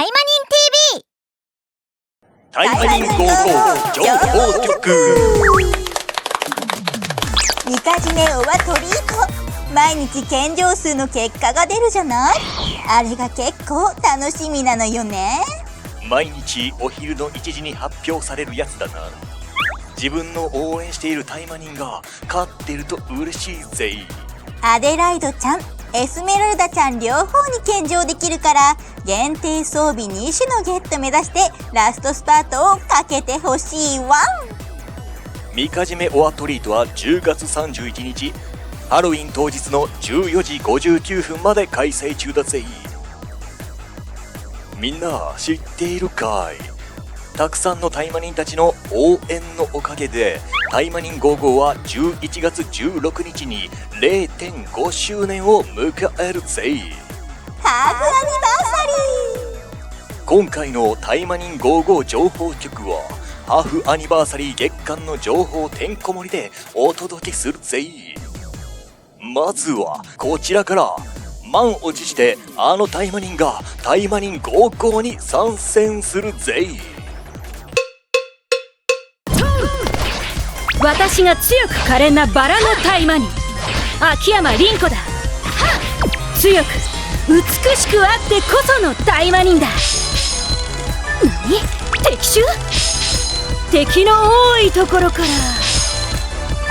タイマニン TV タイマニン55情報局。みかじめオワトリート、毎日献上数の結果が出るじゃない。あれが結構楽しみなのよね。毎日お昼の1時に発表されるやつだな。自分の応援しているタイマニンが勝ってると嬉しいぜ。アデライドちゃん、エスメラルダちゃん両方に献上できるから、限定装備2種のゲット目指してラストスパートをかけてほしいわ。みかじめオアトリートは10月31日ハロウィン当日の14時59分まで開催中だぜ。みんな知っているかい？たくさんのタイマニンたちの応援のおかげでタイマニン55は11月16日に 0.5 周年を迎えるぜ。ハーフアニバーサリー。今回のタイマニン55情報局はハーフアニバーサリー月間の情報てんこ盛りでお届けするぜ。まずはこちらから。満を持してあのタイマニンがタイマニン55に参戦するぜ。私が強く可憐なバラのタイマニン、秋山凛子だ。強く美しくあってこそのタイマニンだ。何？敵襲？敵の多いところから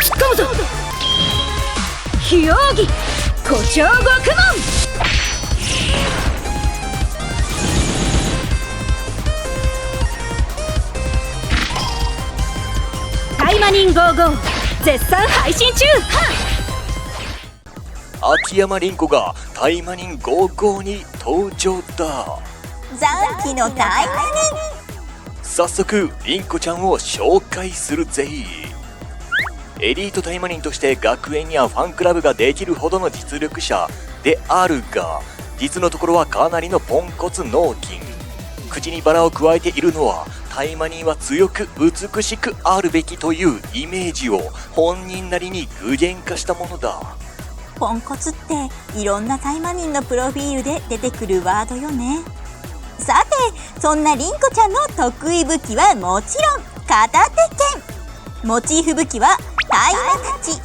突っ込むぞ。非奥義胡蝶獄門。タイマニン55絶賛配信中。秋山凛子がタイマニン55に登場だ。残機のタイマニン。早速凛子ちゃんを紹介するぜ。エリートタイマニンとして学園にはファンクラブができるほどの実力者であるが、実のところはかなりのポンコツ脳筋。口にバラを加えているのはタイマニンは強く美しくあるべきというイメージを本人なりに具現化したものだ。ポンコツっていろんなタイマニンのプロフィールで出てくるワードよね。さて、そんな凛子ちゃんの得意武器はもちろん片手剣。モチーフ武器はタイマたち、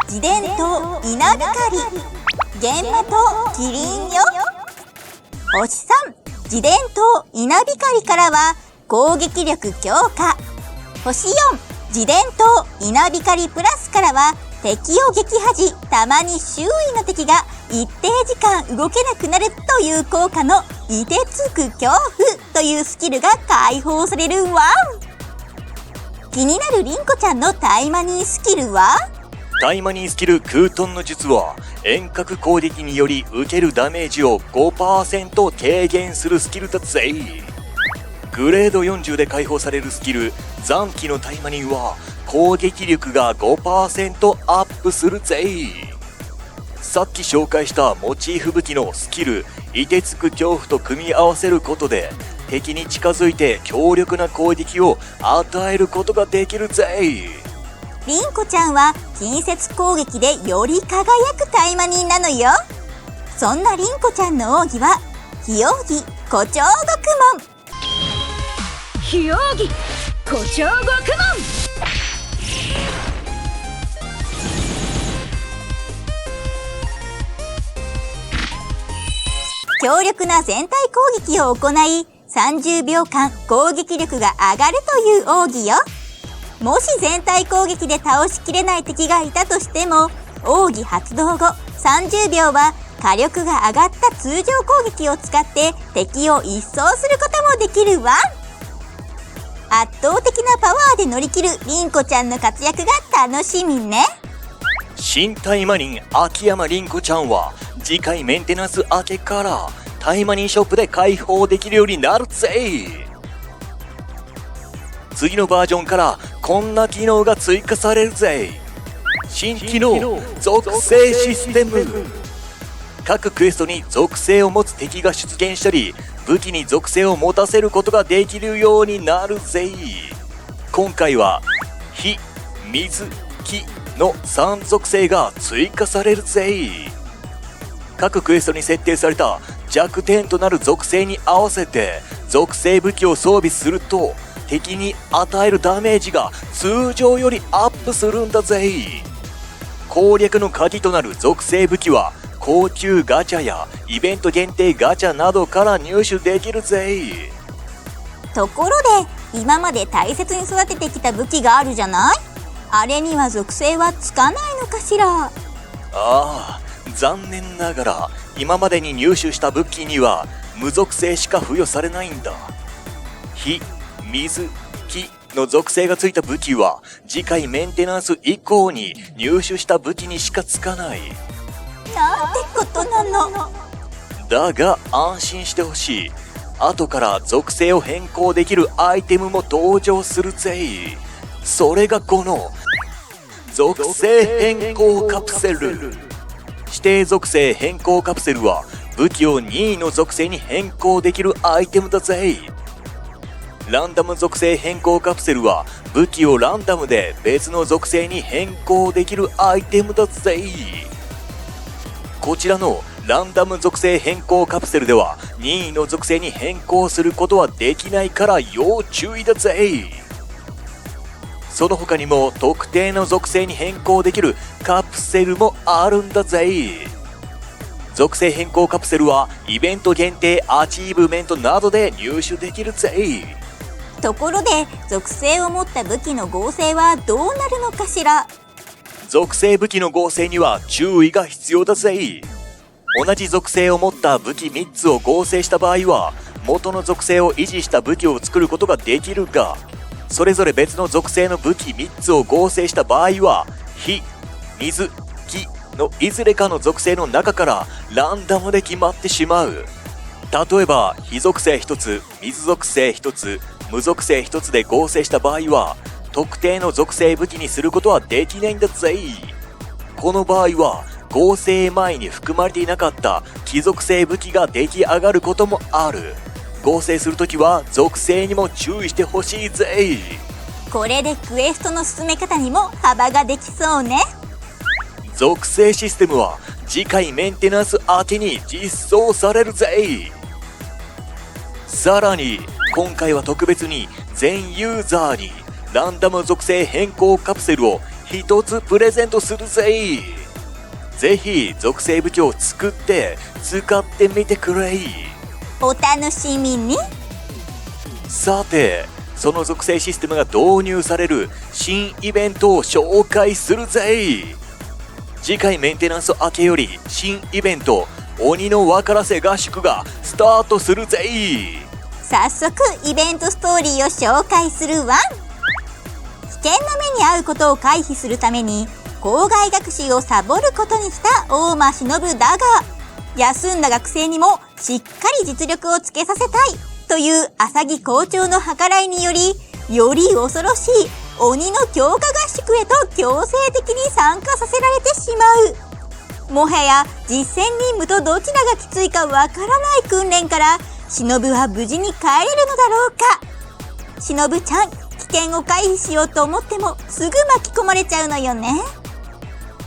自伝と稲光、玄馬とキリンよ。星3、自伝と稲光からは攻撃力強化。星4、自伝と稲光プラスからは敵を撃破時、たまに周囲の敵が一定時間動けなくなるという効果の凍てつく恐怖というスキルが解放されるわ。気になる凛子ちゃんのタイマニースキルは？タイマニースキル空遁の術は遠隔攻撃により受けるダメージを 5% 軽減するスキルだぜ。グレード40で解放されるスキル残機のタイマニンは攻撃力が 5% アップするぜ。さっき紹介したモチーフ武器のスキル凍てつく恐怖と組み合わせることで敵に近づいて強力な攻撃を与えることができるぜ。凛子ちゃんは近接攻撃でより輝くタイマニンなのよ。そんな凛子ちゃんの奥義は非奥義胡蝶獄門。非奥義胡蝶獄門。強力な全体攻撃を行い30秒間攻撃力が上がるという奥義よ。もし全体攻撃で倒しきれない敵がいたとしても、奥義発動後30秒は火力が上がった通常攻撃を使って敵を一掃することもできるわ。圧倒的なパワーで乗り切る凛子ちゃんの活躍が楽しみね。新タイマニン秋山凛子ちゃんは次回メンテナンス明けからタイマニンショップで開放できるようになるぜ。次のバージョンからこんな機能が追加されるぜ。新機能属性システム。各クエストに属性を持つ敵が出現したり武器に属性を持たせることができるようになるぜ。今回は火、水、木の3属性が追加されるぜ。各クエストに設定された弱点となる属性に合わせて属性武器を装備すると敵に与えるダメージが通常よりアップするんだぜ。攻略の鍵となる属性武器は高級ガチャやイベント限定ガチャなどから入手できるぜ。ところで今まで大切に育ててきた武器があるじゃない？あれには属性はつかないのかしら？ああ、残念ながら今までに入手した武器には無属性しか付与されないんだ。火、水、木の属性がついた武器は次回メンテナンス以降に入手した武器にしかつかない。なんてことなの。だが安心してほしい。後から属性を変更できるアイテムも登場するぜ。それがこの属性変更カプセル。指定属性変更カプセルは武器を任意の属性に変更できるアイテムだぜ。ランダム属性変更カプセルは武器をランダムで別の属性に変更できるアイテムだぜ。こちらのランダム属性変更カプセルでは任意の属性に変更することはできないから要注意だぜ。その他にも特定の属性に変更できるカプセルもあるんだぜ。属性変更カプセルはイベント限定アチーブメントなどで入手できるぜ。ところで属性を持った武器の合成はどうなるのかしら？属性武器の合成には注意が必要だぜ。同じ属性を持った武器3つを合成した場合は元の属性を維持した武器を作ることができるが、それぞれ別の属性の武器3つを合成した場合は火、水、木のいずれかの属性の中からランダムで決まってしまう。例えば火属性1つ、水属性1つ、無属性1つで合成した場合は特定の属性武器にすることはできないんだぜ。この場合は合成前に含まれていなかった木属性武器が出来上がることもある。合成するときは属性にも注意してほしいぜ。これでクエストの進め方にも幅ができそうね。属性システムは次回メンテナンス明けに実装されるぜ。さらに今回は特別に全ユーザーにランダム属性変更カプセルを1つプレゼントするぜ。ぜひ属性武器を作って使ってみてくれ。お楽しみに。さて、その属性システムが導入される新イベントを紹介するぜ。次回メンテナンス明けより新イベント鬼の分からせ合宿がスタートするぜ。早速イベントストーリーを紹介するわ。危険な目に遭うことを回避するために校外学習をサボることにした大間忍だが、休んだ学生にもしっかり実力をつけさせたいという浅木校長の計らいにより、より恐ろしい鬼の強化合宿へと強制的に参加させられてしまう。もはや実戦任務とどちらがきついかわからない訓練から忍は無事に帰れるのだろうか。忍ちゃん、危険を回避しようと思ってもすぐ巻き込まれちゃうのよね。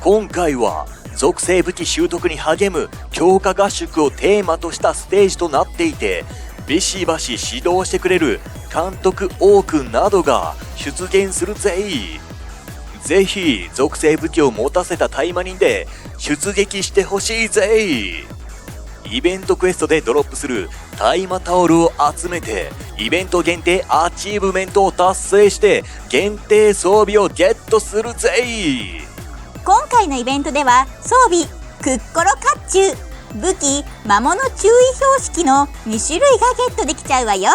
今回は属性武器習得に励む強化合宿をテーマとしたステージとなっていて、ビシバシ指導してくれる監督オークなどが出現するぜ。ぜひ属性武器を持たせたタイマニンで出撃してほしいぜ。イベントクエストでドロップするタイマタオルを集めてイベント限定アチーブメントを達成して限定装備をゲットするぜ。今回のイベントでは装備クッコロ甲冑、武器魔物注意標識の2種類がゲットできちゃうわよ。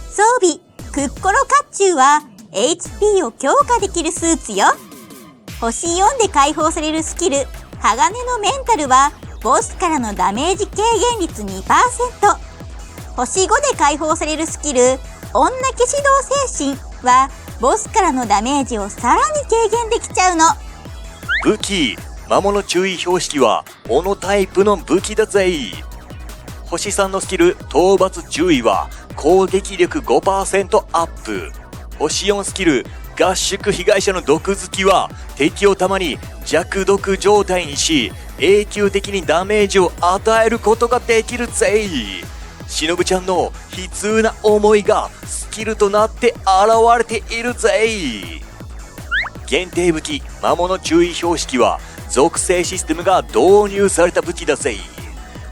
装備クッコロ甲冑は HP を強化できるスーツよ。星4で解放されるスキル鋼のメンタルはボスからのダメージ軽減率 2%、 星5で解放されるスキル女騎士道精神はボスからのダメージをさらに軽減できちゃうの。武器魔物注意標識は斧タイプの武器だぜ。星3のスキル討伐注意は攻撃力 5% アップ。星4スキル合宿被害者の毒好きは敵を弾に弱毒状態にし永久的にダメージを与えることができるぜ。しのぶちゃんの悲痛な思いがスキルとなって現れているぜ。限定武器魔物注意標識は属性システムが導入された武器だぜ。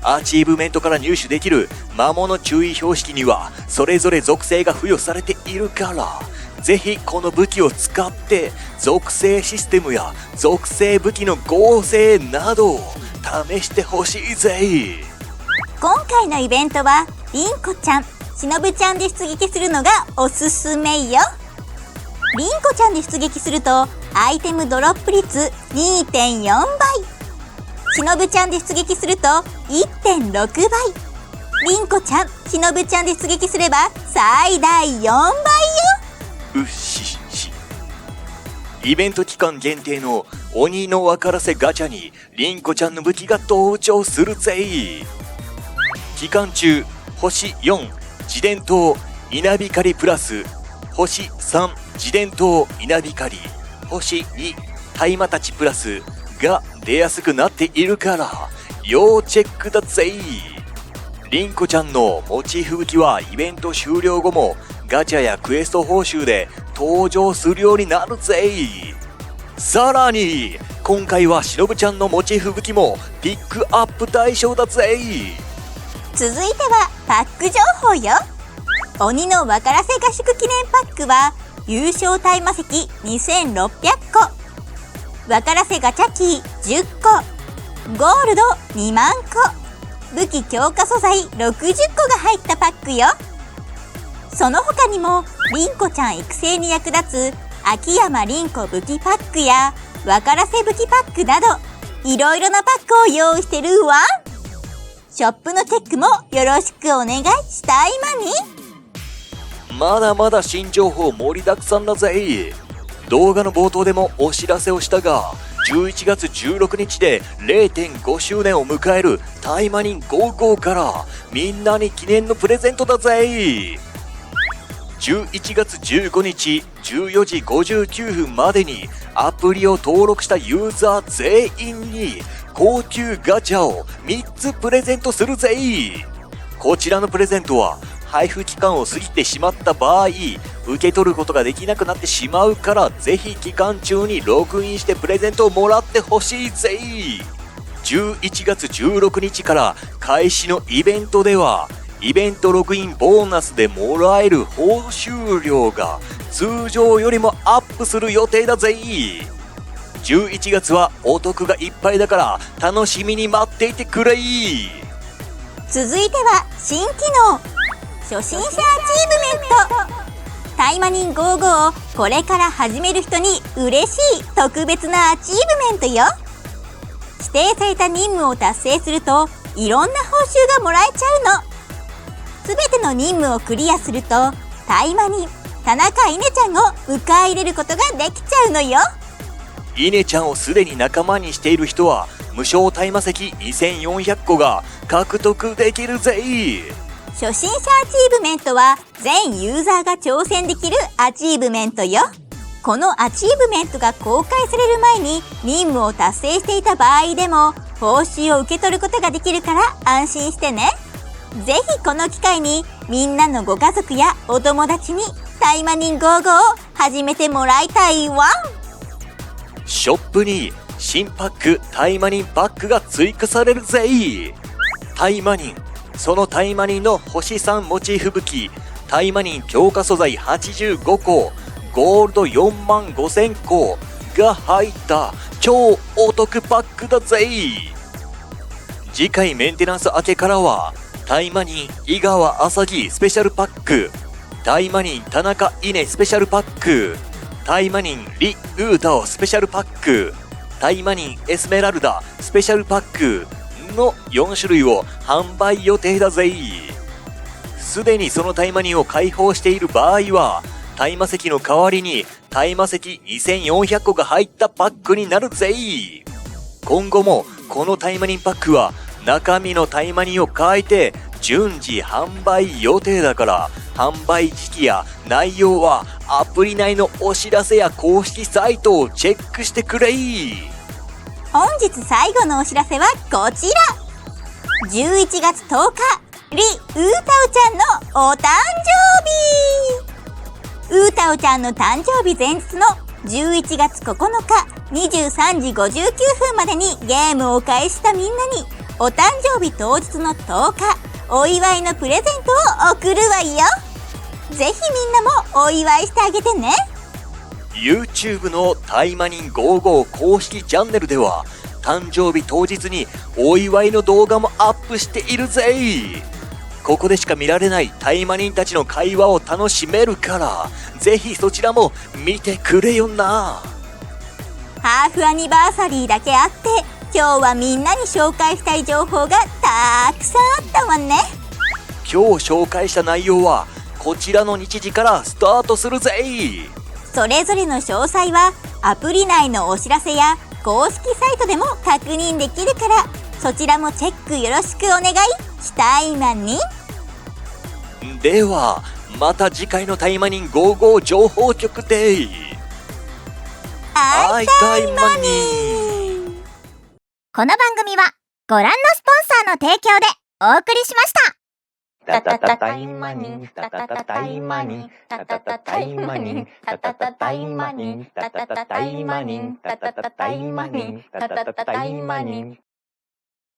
アチーブメントから入手できる魔物注意標識にはそれぞれ属性が付与されているから、ぜひこの武器を使って属性システムや属性武器の合成などを試してほしいぜ。今回のイベントはりんこちゃん、しのぶちゃんで出撃するのがおすすめよ。りんこちゃんで出撃するとアイテムドロップ率 2.4 倍、しのぶちゃんで出撃すると 1.6 倍、りんこちゃん、しのぶちゃんで出撃すれば最大4倍よ。うっしし。イベント期間限定の鬼の分からせガチャにりんこちゃんの武器が登場するぜ。期間中星4自伝塔稲光プラス星3自伝塔稲光星2大魔たちプラスが出やすくなっているから要チェックだぜ。りんこちゃんのモチーフ武器はイベント終了後もガチャやクエスト報酬で登場するようになるぜ。さらに今回はしのぶちゃんのモチーフ武器もピックアップ対象だぜ。続いてはパック情報よ。鬼の分からせ合宿記念パックは優勝大魔石2600個、分からせガチャキー10個、ゴールド2万個、武器強化素材60個が入ったパックよ。その他にもりんこちゃん育成に役立つ秋山りんこ武器パックや分からせ武器パックなどいろいろなパックを用意してるわ。ショップのチェックもよろしくお願いしたいまに。まだまだ新情報盛りだくさんだぜ。動画の冒頭でもお知らせをしたが、11月16日で 0.5 周年を迎えるタイマニン55からみんなに記念のプレゼントだぜ。11月15日14時59分までにアプリを登録したユーザー全員に高級ガチャを3つプレゼントするぜ。こちらのプレゼントは配布期間を過ぎてしまった場合受け取ることができなくなってしまうから、ぜひ期間中にログインしてプレゼントをもらってほしいぜ。11月16日から開始のイベントではイベントログインボーナスでもらえる報酬量が通常よりもアップする予定だぜ。11月はお得がいっぱいだから楽しみに待っていてくれ。続いては新機能初心者アチーブメント。タイマニン55をこれから始める人に嬉しい特別なアチーブメントよ。指定された任務を達成するといろんな報酬がもらえちゃうの。すべての任務をクリアするとタイマニン田中稲ちゃんを迎え入れることができちゃうのよ。稲ちゃんをすでに仲間にしている人は無償大魔石2400個が獲得できるぜ。初心者アチーブメントは全ユーザーが挑戦できるアチーブメントよ。このアチーブメントが公開される前に任務を達成していた場合でも報酬を受け取ることができるから安心してね。ぜひこの機会にみんなのご家族やお友達にタイマニン55を始めてもらいたいわ。ショップに新パックタイマニンパックが追加されるぜ。タイマニン、そのタイマニンの星3モチーフ武器タイマニン強化素材85個ゴールド4万5000個が入った超お得パックだぜ。次回メンテナンス明けからはタイマニン井川浅木スペシャルパック、タイマニン田中稲スペシャルパック、タイマニンリ・ウータオスペシャルパック、タイマニンエスメラルダスペシャルパックの4種類を販売予定だぜ。すでにそのタイマニンを開放している場合は大魔石の代わりに大魔石2400個が入ったパックになるぜ。今後もこのタイマニンパックは中身のタイマニンを変えて順次販売予定だから、販売時期や内容はアプリ内のお知らせや公式サイトをチェックしてくれ。本日最後のお知らせはこちら。11月10日、リ・ウータオちゃんのお誕生日。ウータオちゃんの誕生日前日の11月9日23時59分までにゲームを開始したみんなに、お誕生日当日の10日、お祝いのプレゼントを送るわよ。ぜひみんなもお祝いしてあげてね。YouTube のタイマニン55公式チャンネルでは、誕生日当日にお祝いの動画もアップしているぜ。ここでしか見られないタイマニンたちの会話を楽しめるから、ぜひそちらも見てくれよな。ハーフアニバーサリーだけあって、今日はみんなに紹介したい情報がたくさんあったわね。今日紹介した内容はこちらの日時からスタートするぜ。それぞれの詳細はアプリ内のお知らせや公式サイトでも確認できるから、そちらもチェックよろしくお願いしたいまに。ではまた次回のタイマニン55情報局で会いたいまに。この番組はご覧のスポンサーの提供でお送りしました。タタタタイマニン、タタタタイマニン、タタタタイマニン、タタタタイマニン、タタタタイマニン、タタタタイマニン、タタタタイマニン。